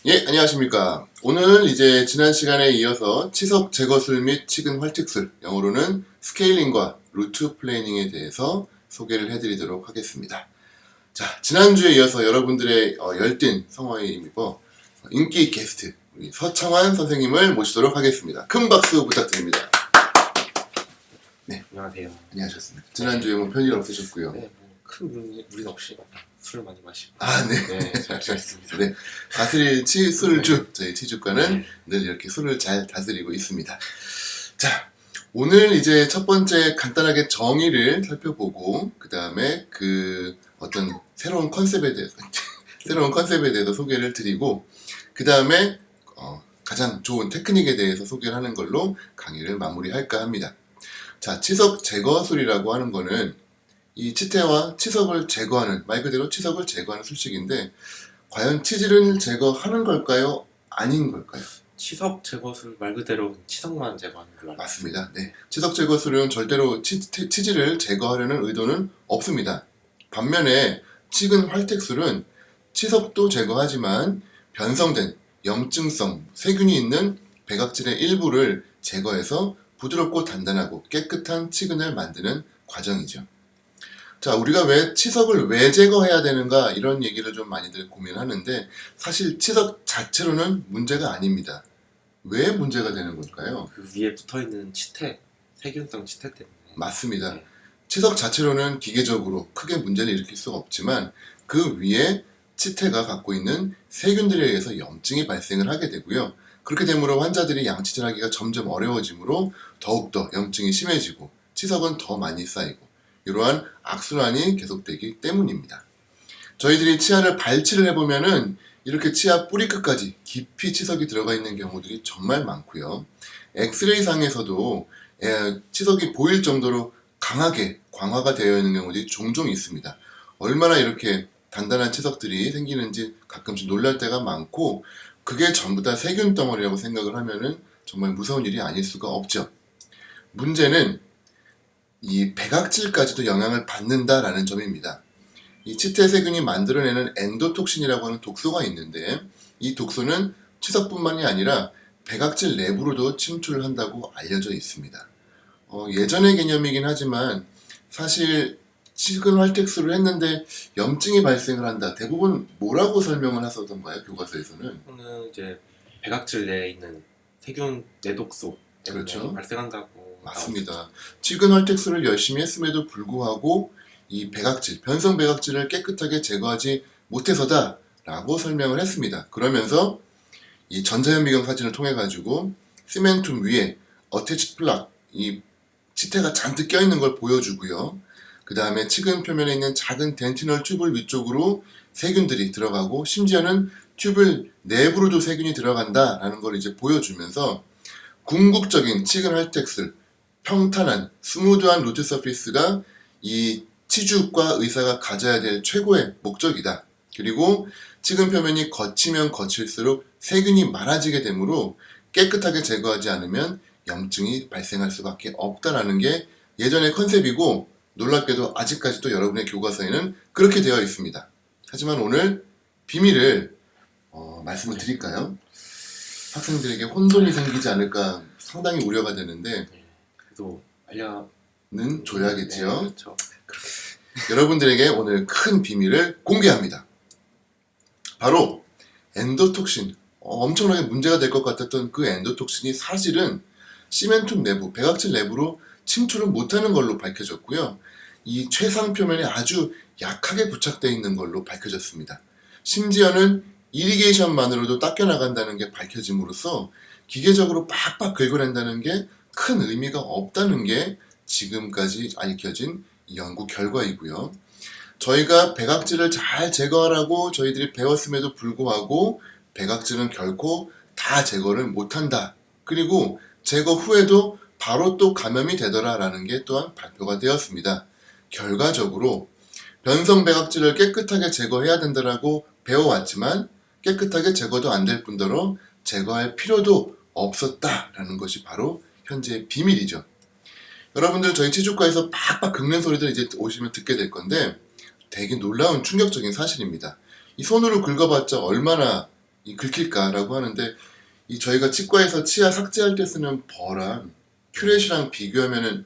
예, 안녕하십니까. 오늘 이제 지난 시간에 이어서 치석 제거술 및 치근 활특술, 영어로는 스케일링과 루트 플래닝에 대해서 소개를 해드리도록 하겠습니다. 자, 지난주에 이어서 여러분들의 열띤 성원에 힘입어 인기 게스트, 우리 서창환 선생님을 모시도록 하겠습니다. 큰 박수 부탁드립니다. 네, 안녕하세요. 안녕하셨습니다. 지난주에 뭐 별일 없으셨고요. 네, 큰 무리 없이 술을 많이 마시고. 아, 네. 네, 잘 지냈습니다. 네. 다스릴 술주, 저희 치주과는 네. 늘 이렇게 술을 잘 다스리고 있습니다. 자, 오늘 이제 첫 번째 간단하게 정의를 살펴보고, 그 다음에 그 어떤 새로운 컨셉에 대해서 소개를 드리고, 그 다음에 가장 좋은 테크닉에 대해서 소개를 하는 걸로 강의를 마무리할까 합니다. 자, 치석 제거술이라고 하는 거는 이 치태와 치석을 제거하는, 말 그대로 치석을 제거하는 술식인데, 과연 치질을 제거하는 걸까요? 아닌 걸까요? 치석 제거술 말 그대로 치석만 제거하는 줄 알아요. 맞습니다. 네. 치석 제거술은 절대로 치질을 제거하려는 의도는 없습니다. 반면에 치근 활택술은 치석도 제거하지만 변성된 염증성 세균이 있는 백악질의 일부를 제거해서 부드럽고 단단하고 깨끗한 치근을 만드는 과정이죠. 자, 우리가 왜 치석을 왜 제거해야 되는가 이런 얘기를 좀 많이들 고민하는데 사실 치석 자체로는 문제가 아닙니다. 왜 문제가 되는 걸까요? 그 위에 붙어있는 치태, 세균성 치태 때문에. 맞습니다. 네. 치석 자체로는 기계적으로 크게 문제를 일으킬 수가 없지만 그 위에 치태가 갖고 있는 세균들에 의해서 염증이 발생을 하게 되고요. 그렇게 되므로 환자들이 양치질하기가 점점 어려워지므로 더욱더 염증이 심해지고 치석은 더 많이 쌓이고 이러한 악순환이 계속되기 때문입니다. 저희들이 치아를 발치를 해보면은 이렇게 치아 뿌리 끝까지 깊이 치석이 들어가 있는 경우들이 정말 많고요. 엑스레이 상에서도 치석이 보일 정도로 강하게 광화가 되어 있는 경우들이 종종 있습니다. 얼마나 이렇게 단단한 치석들이 생기는지 가끔씩 놀랄 때가 많고 그게 전부 다 세균 덩어리라고 생각을 하면은 정말 무서운 일이 아닐 수가 없죠. 문제는 이 백악질까지도 영향을 받는다라는 점입니다. 이 치태 세균이 만들어내는 엔도톡신이라고 하는 독소가 있는데 이 독소는 치석뿐만이 아니라 백악질 내부로도 침투를 한다고 알려져 있습니다. 예전의 개념이긴 하지만 사실 치근 활택술을 했는데 염증이 발생을 한다. 대부분 뭐라고 설명을 하셨던가요? 교과서에서는? 또는 이제 백악질 내에 있는 세균 내독소 때문에 그렇죠. 발생한다고. 맞습니다. 치근 활택술을 열심히 했음에도 불구하고 이 백악질, 변성 백악질을 깨끗하게 제거하지 못해서다 라고 설명을 했습니다. 그러면서 이 전자현미경 사진을 통해 가지고 시멘툼 위에 어태치 플락, 이 치태가 잔뜩 껴있는 걸 보여주고요. 그 다음에 치근 표면에 있는 작은 덴티널 튜블 위쪽으로 세균들이 들어가고 심지어는 튜블 내부로도 세균이 들어간다라는 걸 이제 보여주면서 궁극적인 치근 활택술, 평탄한 스무드한 루트 서피스가 이 치주과 의사가 가져야 될 최고의 목적이다. 그리고 치근 표면이 거치면 거칠수록 세균이 많아지게 되므로 깨끗하게 제거하지 않으면 염증이 발생할 수밖에 없다라는 게 예전의 컨셉이고 놀랍게도 아직까지도 여러분의 교과서에는 그렇게 되어 있습니다. 하지만 오늘 비밀을 말씀을 드릴까요? 학생들에게 혼돈이 생기지 않을까 상당히 우려가 되는데 네. 그래도 는 줘야겠지요. 네, 그렇죠. 여러분들에게 오늘 큰 비밀을 공개합니다. 바로 엔도톡신, 엄청나게 문제가 될 것 같았던 그 엔도톡신이 사실은 시멘툼 내부, 백악질 내부로 침투를 못하는 걸로 밝혀졌고요. 이 최상 표면에 아주 약하게 부착되어 있는 걸로 밝혀졌습니다. 심지어는 이리게이션만으로도 닦여나간다는 게 밝혀짐으로써 기계적으로 빡빡 긁어낸다는 게 큰 의미가 없다는 게 지금까지 알려진 연구 결과이고요. 저희가 백악질을 잘 제거하라고 저희들이 배웠음에도 불구하고 백악질은 결코 다 제거를 못한다. 그리고 제거 후에도 바로 또 감염이 되더라라는 게 또한 발표가 되었습니다. 결과적으로 변성 백악질을 깨끗하게 제거해야 된다라고 배워왔지만 깨끗하게 제거도 안 될 뿐더러 제거할 필요도 없었다라는 것이 바로 현재의 비밀이죠. 여러분들 저희 치주과에서 팍팍 긁는 소리들 이제 오시면 듣게 될 건데 되게 놀라운 충격적인 사실입니다. 이 손으로 긁어봤자 얼마나 긁힐까라고 하는데 이 저희가 치과에서 치아 삭제할 때 쓰는 벌랑 큐렛이랑 비교하면은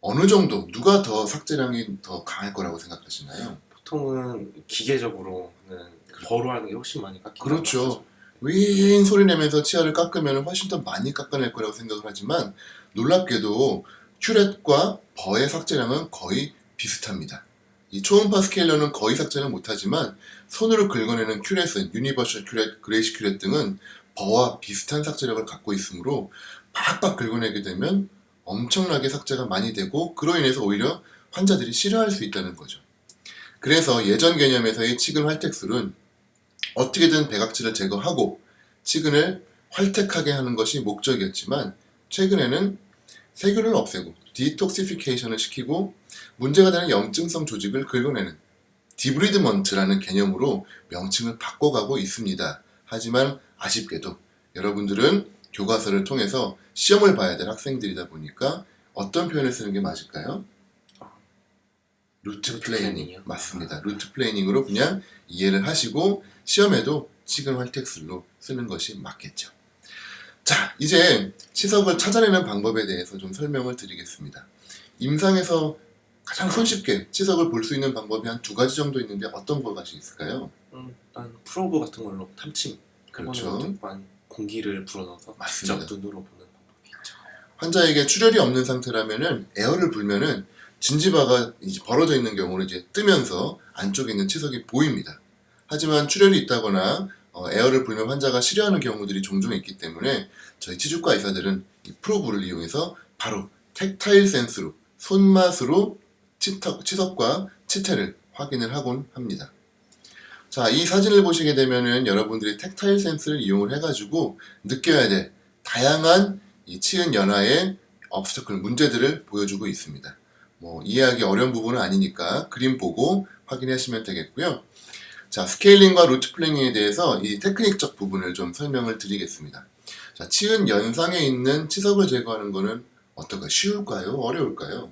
어느 정도 누가 더 삭제량이 더 강할 거라고 생각하시나요? 보통은 기계적으로는 버로 하는 게 훨씬 많이 깎이는 그렇죠. 것 같아요. 윙 소리 내면서 치아를 깎으면 훨씬 더 많이 깎아낼 거라고 생각을 하지만 놀랍게도 큐렛과 버의 삭제량은 거의 비슷합니다. 이 초음파 스케일러는 거의 삭제는 못하지만 손으로 긁어내는 큐렛은 유니버셜 큐렛, 그레이시 큐렛 등은 버와 비슷한 삭제력을 갖고 있으므로 팍팍 긁어내게 되면 엄청나게 삭제가 많이 되고 그로 인해서 오히려 환자들이 싫어할 수 있다는 거죠. 그래서 예전 개념에서의 치근 활택술은 어떻게든 배각질을 제거하고 치근을 활택하게 하는 것이 목적이었지만 최근에는 세균을 없애고 디톡시피케이션을 시키고 문제가 되는 염증성 조직을 긁어내는 디브리드먼트라는 개념으로 명칭을 바꿔가고 있습니다. 하지만 아쉽게도 여러분들은 교과서를 통해서 시험을 봐야 될 학생들이다 보니까 어떤 표현을 쓰는 게 맞을까요? 루트 플레이닝. 플래닝이요? 맞습니다. 루트 플레이닝으로 그냥 이해를 하시고 시험에도 치근 활택술로 쓰는 것이 맞겠죠. 자, 이제 치석을 찾아내는 방법에 대해서 좀 설명을 드리겠습니다. 임상에서 가장 손쉽게 치석을 볼 수 있는 방법이 한 두 가지 정도 있는데 어떤 것이 있을까요? 일단 프로브 같은 걸로 탐침 그렇죠. 해보는 것도 있고 아니면 공기를 불어넣어서 맞습니다. 직접 눈으로 보는 방법이 있죠. 환자에게 출혈이 없는 상태라면은 에어를 불면은 진지바가 이제 벌어져 있는 경우는 이제 뜨면서 안쪽에 있는 치석이 보입니다. 하지만 출혈이 있다거나 에어를 불면 환자가 싫어하는 경우들이 종종 있기 때문에 저희 치주과 의사들은 이 프로브를 이용해서 바로 텍타일 센스로 손맛으로 치석과 치태를 확인을 하곤 합니다. 자, 이 사진을 보시게 되면은 여러분들이 텍타일 센스를 이용을 해가지고 느껴야 될 다양한 이 치은 연화의 obstacle 문제들을 보여주고 있습니다. 뭐 이해하기 어려운 부분은 아니니까 그림 보고 확인하시면 되겠고요. 자, 스케일링과 루트 플래닝에 대해서 이 테크닉적 부분을 좀 설명을 드리겠습니다. 자, 치은 연상에 있는 치석을 제거하는 거는 어떨까요? 쉬울까요? 어려울까요?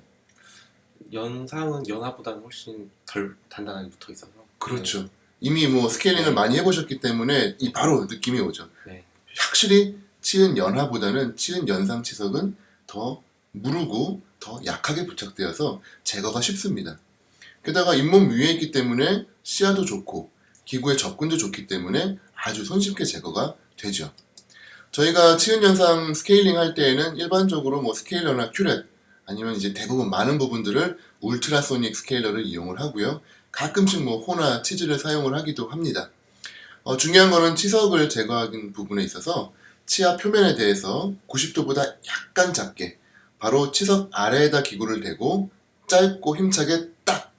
연상은 연하보다는 훨씬 덜 단단하게 붙어 있어서 그렇죠. 이미 뭐 스케일링을 많이 해보셨기 때문에 이 바로 느낌이 오죠. 네. 확실히 치은 연하보다는 치은 연상 치석은 더 무르고 더 약하게 부착되어서 제거가 쉽습니다. 게다가 잇몸 위에 있기 때문에 시야도 좋고 기구의 접근도 좋기 때문에 아주 손쉽게 제거가 되죠. 저희가 치은 연상 스케일링 할 때에는 일반적으로 뭐 스케일러나 큐렛 아니면 이제 대부분 많은 부분들을 울트라소닉 스케일러를 이용을 하고요. 가끔씩 뭐 호나 치즈를 사용을 하기도 합니다. 중요한 거는 치석을 제거하는 부분에 있어서 치아 표면에 대해서 90도보다 약간 작게 바로 치석 아래에다 기구를 대고 짧고 힘차게 딱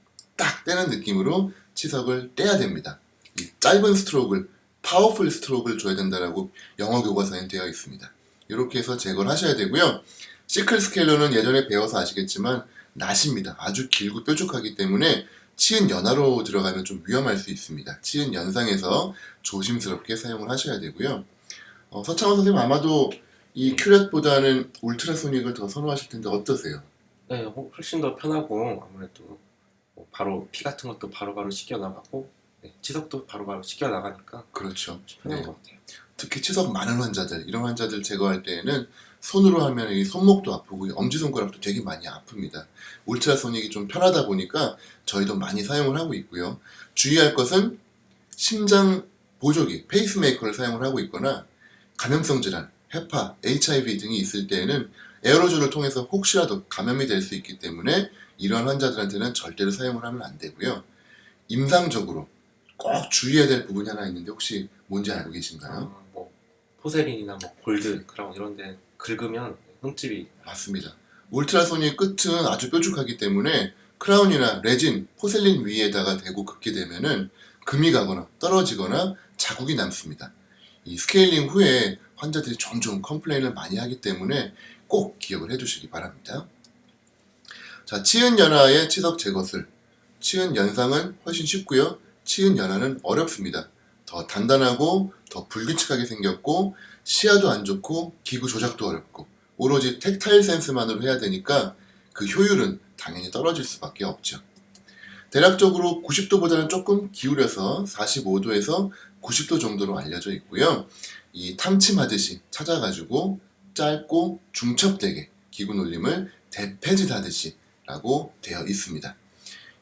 떼는 느낌으로 치석을 떼야 됩니다. 이 짧은 스트로크를 파워풀 스트로크를 줘야 된다라고 영어 교과서에 되어 있습니다. 이렇게 해서 제거를 하셔야 되고요. 시클 스케일러는 예전에 배워서 아시겠지만 낫입니다. 아주 길고 뾰족하기 때문에 치은 연화로 들어가면 좀 위험할 수 있습니다. 치은 연상에서 조심스럽게 사용을 하셔야 되고요. 서창원 선생님 아마도 이 큐렛보다는 울트라소닉을 더 선호하실 텐데 어떠세요? 네, 훨씬 더 편하고 아무래도 뭐 바로 피 같은 것도 바로바로 씻겨 나가고 치석도 바로바로 씻겨 나가니까 그렇죠. 편한 네. 것 같아요. 특히 치석 많은 환자들, 이런 환자들 제거할 때에는 손으로 하면 이 손목도 아프고 이 엄지손가락도 되게 많이 아픕니다. 울트라소닉이 좀 편하다 보니까 저희도 많이 사용을 하고 있고요. 주의할 것은 심장 보조기, 페이스메이커를 사용을 하고 있거나 감염성 질환, 헤파, HIV 등이 있을 때에는 에어로졸을 통해서 혹시라도 감염이 될 수 있기 때문에 이러한 환자들한테는 절대로 사용을 하면 안 되고요. 임상적으로 꼭 주의해야 될 부분이 하나 있는데 혹시 뭔지 알고 계신가요? 뭐 포세린이나 뭐 골드 그런 이런 데 긁으면 흠집이 맞습니다. 울트라소닉 끝은 아주 뾰족하기 때문에 크라운이나 레진, 포셀린 위에다가 대고 긋게 되면은 금이 가거나 떨어지거나 자국이 남습니다. 이 스케일링 후에 환자들이 종종 컴플레인을 많이 하기 때문에 꼭 기억을 해두시기 바랍니다. 자, 치은 연화의 치석 제거술. 치은 연상은 훨씬 쉽고요. 치은 연화는 어렵습니다. 더 단단하고 더 불규칙하게 생겼고 시야도 안 좋고 기구 조작도 어렵고 오로지 텍타일 센스만으로 해야 되니까 그 효율은 당연히 떨어질 수밖에 없죠. 대략적으로 90도보다는 조금 기울여서 45도에서 90도 정도로 알려져 있고요. 이 탐침하듯이 찾아가지고 짧고 중첩되게 기구 놀림을 대패짓하듯이 라고 되어 있습니다.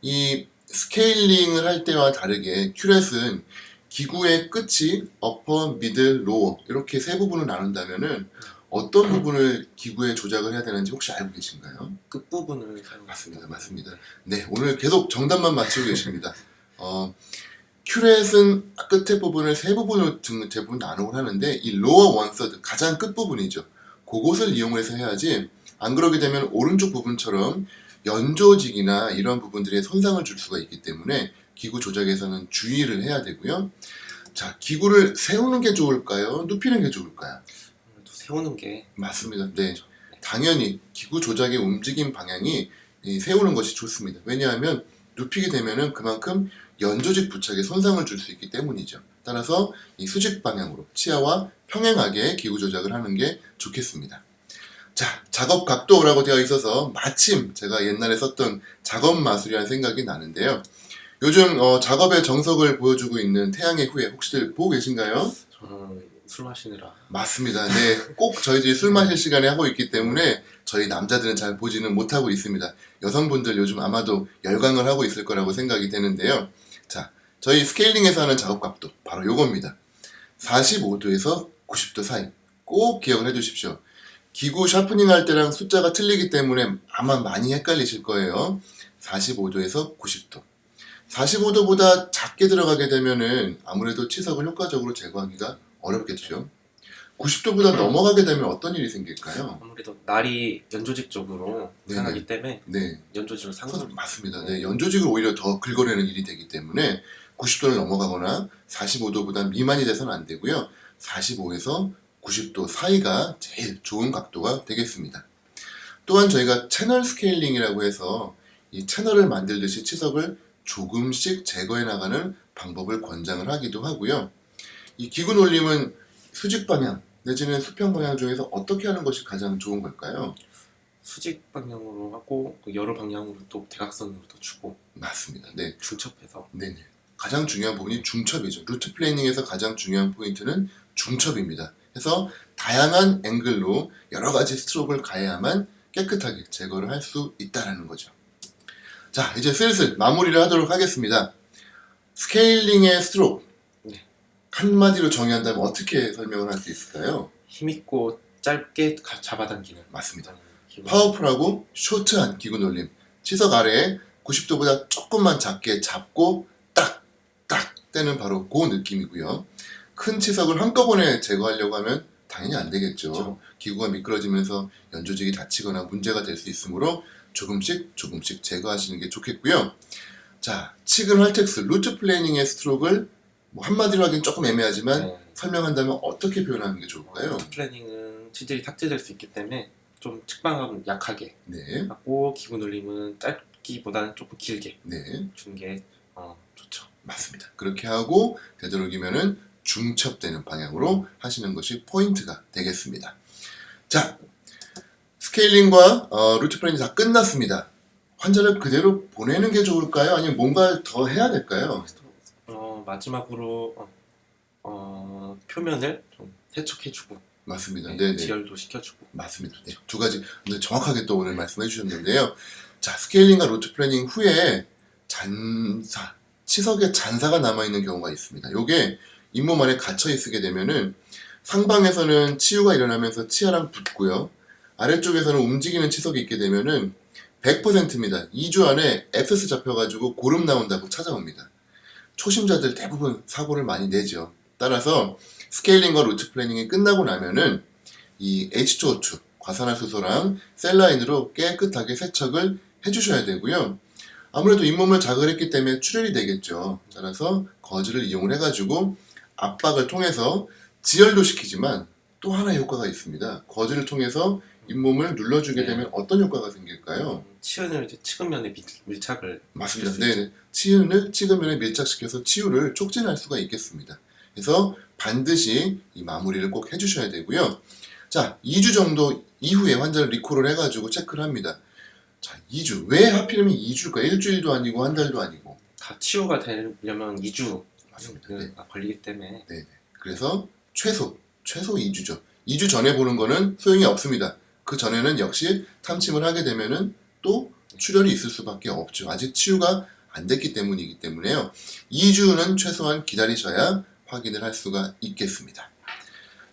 이 스케일링을 할 때와 다르게 큐렛은 기구의 끝이 어퍼, 미들, 로어 이렇게 세 부분을 나눈다면은 어떤 부분을 기구에 조작을 해야 되는지 혹시 알고 계신가요? 끝부분을 사용. 맞습니다. 네, 오늘 계속 정답만 맞히고 계십니다. 큐렛은 끝에 부분을 세 부분으로 대부분 나누곤 하는데 이 로어 원서드 가장 끝 부분이죠. 그곳을 이용해서 해야지 안 그러게 되면 오른쪽 부분처럼 연조직이나 이런 부분들에 손상을 줄 수가 있기 때문에 기구 조작에서는 주의를 해야 되고요. 자, 기구를 세우는 게 좋을까요? 눕히는 게 좋을까요? 아무래도 세우는 게 맞습니다. 네. 당연히 기구 조작의 움직임 방향이 세우는 것이 좋습니다. 왜냐하면 눕히게 되면은 그만큼 연조직 부착에 손상을 줄 수 있기 때문이죠. 따라서 이 수직 방향으로 치아와 평행하게 기구 조작을 하는 게 좋겠습니다. 자, 작업 각도라고 되어 있어서 마침 제가 옛날에 썼던 작업 마술이라는 생각이 나는데요. 요즘 작업의 정석을 보여주고 있는 태양의 후예 혹시들 보고 계신가요? 저는 술 마시느라. 맞습니다. 네, 꼭 저희들이 술 마실 시간에 하고 있기 때문에 저희 남자들은 잘 보지는 못하고 있습니다. 여성분들 요즘 아마도 열광을 하고 있을 거라고 생각이 되는데요. 자, 저희 스케일링에서 하는 작업 각도 바로 요겁니다. 45도에서 90도 사이 꼭 기억을 해두십시오. 기구 샤프닝 할 때랑 숫자가 틀리기 때문에 아마 많이 헷갈리실 거예요. 45도에서 90도. 45도보다 작게 들어가게 되면은 아무래도 치석을 효과적으로 제거하기가 어렵겠죠. 90도보다 넘어가게 되면 어떤 일이 생길까요? 아무래도 날이 연조직 쪽으로 네네. 향하기 때문에 네, 연조직을 상관. 맞습니다. 네, 연조직을 오히려 더 긁어내는 일이 되기 때문에 90도를 넘어가거나 45도보다 미만이 돼서는 안 되고요. 45에서 90도 사이가 제일 좋은 각도가 되겠습니다. 또한 저희가 채널 스케일링이라고 해서 이 채널을 만들듯이 치석을 조금씩 제거해 나가는 방법을 권장을 하기도 하고요. 이 기구 놀림은 수직 방향 내지는 수평 방향 중에서 어떻게 하는 것이 가장 좋은 걸까요? 수직 방향으로 하고 여러 방향으로 또 대각선으로 또 주고 맞습니다. 네, 중첩해서. 네네. 가장 중요한 부분이 중첩이죠. 루트 플래닝에서 가장 중요한 포인트는 중첩입니다. 그래서 다양한 앵글로 여러 가지 스트로크를 가해야만 깨끗하게 제거를 할 수 있다는 거죠. 자, 이제 슬슬 마무리를 하도록 하겠습니다. 스케일링의 스트로크 네. 한마디로 정의한다면 어떻게 설명을 할 수 있을까요? 힘있고 짧게 잡아당기는. 맞습니다. 기분. 파워풀하고 쇼트한 기구 놀림. 치석 아래에 90도보다 조금만 작게 잡고 딱 떼는 바로 그 느낌이고요. 큰 치석을 한꺼번에 제거하려고 하면 당연히 안 되겠죠. 그렇죠. 기구가 미끄러지면서 연조직이 다치거나 문제가 될 수 있으므로 조금씩 제거하시는 게 좋겠고요. 자, 치근 활텍스 루트 플래닝의 스트로크를 뭐 한마디로 하긴 조금 애매하지만 네. 설명한다면 어떻게 표현하는 게 좋을까요? 플래닝은 치질이 삭제될 수 있기 때문에 좀 측방감은 약하게 네, 하고 기구 놀림은 짧기보다는 조금 길게 네, 주는 게 좋죠. 맞습니다. 그렇게 하고 되도록이면은 중첩되는 방향으로 하시는 것이 포인트가 되겠습니다. 자, 스케일링과 루트 플래닝이 다 끝났습니다. 환자를 그대로 보내는 게 좋을까요? 아니면 뭔가 더 해야 될까요? 마지막으로 표면을 좀 세척해주고 맞습니다. 네, 네네. 지혈도 시켜주고. 맞습니다. 네, 두 가지 근데 정확하게 또 오늘 말씀해 주셨는데요. 자, 스케일링과 루트 플래닝 후에 치석에 잔사가 남아있는 경우가 있습니다. 요게 잇몸 안에 갇혀 있게 되면은 상방에서는 치유가 일어나면서 치아랑 붙고요. 아래쪽에서는 움직이는 치석이 있게 되면은 100%입니다. 2주 안에 앱세스 잡혀가지고 고름 나온다고 찾아옵니다. 초심자들 대부분 사고를 많이 내죠. 따라서 스케일링과 루트 플래닝이 끝나고 나면은 이 H2O2 과산화수소랑 셀라인으로 깨끗하게 세척을 해주셔야 되고요. 아무래도 잇몸을 자극을 했기 때문에 출혈이 되겠죠. 따라서 거즈를 이용을 해가지고 압박을 통해서 지혈도 시키지만 또 하나의 효과가 있습니다. 거즈를 통해서 잇몸을 눌러주게 네. 되면 어떤 효과가 생길까요? 치은을 이제 치근면에 밀착을 맞습니다. 시킬 수 있죠. 네, 치은을 치근면에 밀착시켜서 치유를 촉진할 수가 있겠습니다. 그래서 반드시 이 마무리를 꼭 해주셔야 되고요. 자, 2주 정도 이후에 환자를 리콜을 해가지고 체크를 합니다. 자, 2주. 왜 하필이면 2주가 일주일도 아니고 한 달도 아니고. 다 치유가 되려면 2주 맞습니다. 네. 걸리기 때문에 그래서 최소 2주죠. 2주 전에 보는 거는 소용이 없습니다. 그 전에는 역시 탐침을 하게 되면은 또 출혈이 있을 수밖에 없죠. 아직 치유가 안 됐기 때문에요. 2주는 최소한 기다리셔야 확인을 할 수가 있겠습니다.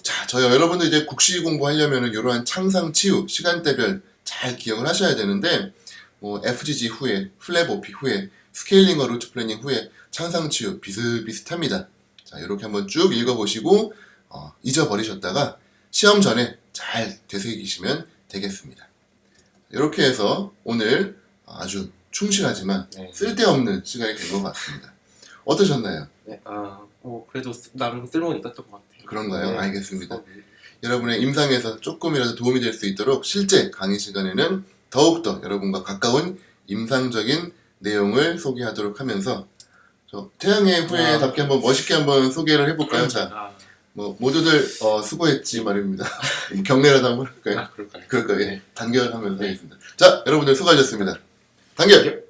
자, 저희 여러분들 이제 국시 공부하려면은 이러한 창상 치유 시간대별 잘 기억을 하셔야 되는데, 뭐 FGG 후에, 플랩 OP 후에, 스케일링과 루트 플래닝 후에 창상 치유 비슷비슷합니다. 자, 이렇게 한번 쭉 읽어보시고 잊어버리셨다가 시험 전에 잘 되새기시면 되겠습니다. 이렇게 해서 오늘 아주 충실하지만 네. 쓸데없는 시간이 된 것 같습니다. 어떠셨나요? 네, 그래도 나름 쓸모는 있었던 것 같아요. 그런가요? 네. 알겠습니다. 여러분의 임상에서 조금이라도 도움이 될 수 있도록 실제 강의 시간에는 더욱더 여러분과 가까운 임상적인 내용을 소개하도록 하면서 태양의 후예답게 한번 멋있게 한번 소개를 해볼까요? 자, 뭐 모두들 수고했지 말입니다. 경례라도 한번 할까요? 그럴까요? 그럴까요? 네. 단결하면서 하겠습니다. 자, 여러분들 수고하셨습니다. 단결!